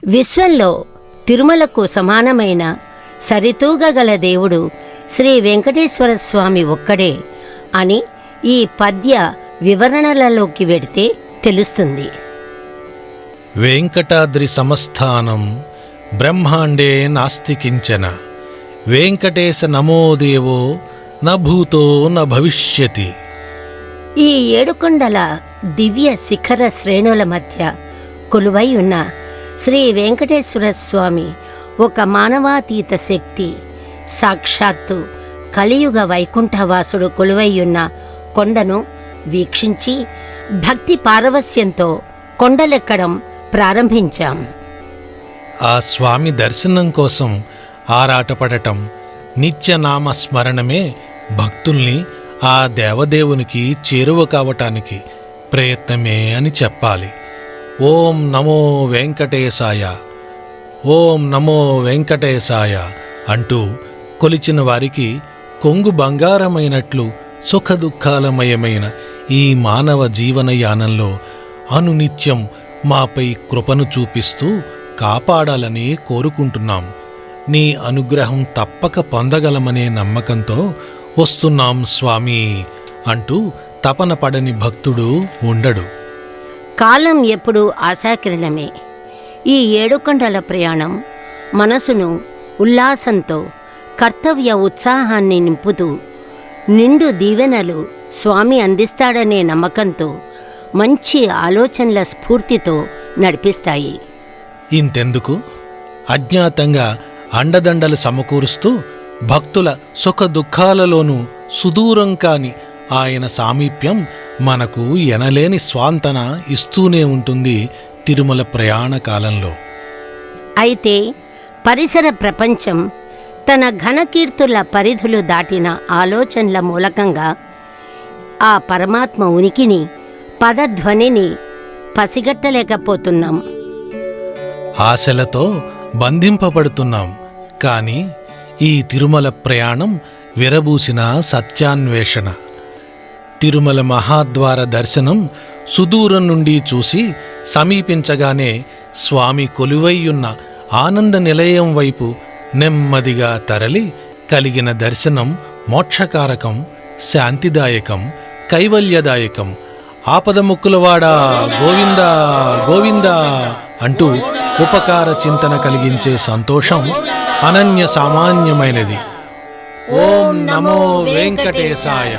విశ్వంలో తిరుమలకు సమానమైన సరితూగగల దేవుడు శ్రీ వెంకటేశ్వర స్వామి ఒక్కడే అని ఈ పద్య వివరణలలోకి వెడితే తెలుస్తుంది. వెంకటాద్రి సమస్థానం బ్రహ్మాండే నాస్తి కించన వెంకటేశ నమోదేవో న భూతో న భవిష్యతి. ఈ ఏడుకొండల దివ్య శిఖర శ్రేణుల మధ్య కొలువై ఉన్న శ్రీ వెంకటేశ్వర స్వామి ఒక మానవాతీత శక్తి. సాక్షాత్తు కలియుగ వైకుంఠవాసుడు కొలువైయున్న కొండను వీక్షించి భక్తి పారవస్యంతో కొండలెక్కడం ప్రారంభించాం. ఆ స్వామి దర్శనం కోసం ఆరాటపడటం, నిత్యనామ స్మరణమే భక్తుల్ని ఆ దేవదేవునికి చేరువ కావటానికి ప్రయత్నమే అని చెప్పాలి. ఓం నమో వెంకటేశాయ, ఓం నమో వెంకటేశాయ అంటూ కొలిచిన వారికి కొంగు బంగారమైనట్లు సుఖదుఖాలమయమైన ఈ మానవ జీవనయానంలో అనునిత్యం మాపై కృపను చూపిస్తూ కాపాడాలని కోరుకుంటున్నాం. నీ అనుగ్రహం తప్పక పొందగలమనే నమ్మకంతో వస్తున్నాం స్వామి అంటూ తపన పడని భక్తుడు ఉండడు. కాలం ఎప్పుడూ ఆశాకిరణమే. ఈ ఏడుకొండల ప్రయాణం మనసును ఉల్లాసంతో, కర్తవ్య ఉత్సాహాన్ని నింపుతూ, నిండు దీవెనలు స్వామి అందిస్తాడనే నమ్మకంతో, మంచి ఆలోచనల స్ఫూర్తితో నడిపిస్తాయి. ఇంతెందుకు, అజ్ఞాతంగా అండదండలు సమకూరుస్తూ భక్తుల సుఖ దుఃఖాలలోనూ సుదూరం కాని ఆయన సామీప్యం మనకు ఎనలేని స్వాంతన ఇస్తూనే ఉంటుంది తిరుమల ప్రయాణ కాలంలో. అయితే పరిసర ప్రపంచం తన ఘనకీర్తుల పరిధులు దాటిన ఆలోచనల మూలకంగా ఆ పరమాత్మ ఉనికిని, పదధ్వనిని పసిగట్టలేకపోతున్నాం. ఆశలతో బంధింపబడుతున్నాం. కాని ఈ తిరుమల ప్రయాణం విరబూసిన సత్యాన్వేషణ. తిరుమల మహాద్వార దర్శనం సుదూరం నుండి చూసి సమీపించగానే స్వామి కొలువైయున్న ఆనంద నిలయం వైపు నెమ్మదిగా తరలి కలిగిన దర్శనం మోక్షకారకం, శాంతిదాయకం, కైవల్యదాయకం. ఆపదముక్కులవాడా గోవిందా గోవిందా అంటూ ఉపకార చింతన కలిగించే సంతోషం అనన్య సామాన్యమైనది. ఓం నమో వెంకటేశాయ,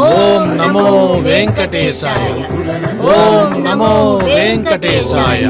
ఓం నమో వెంకటేశాయ, ఓం నమో వెంకటేశాయ.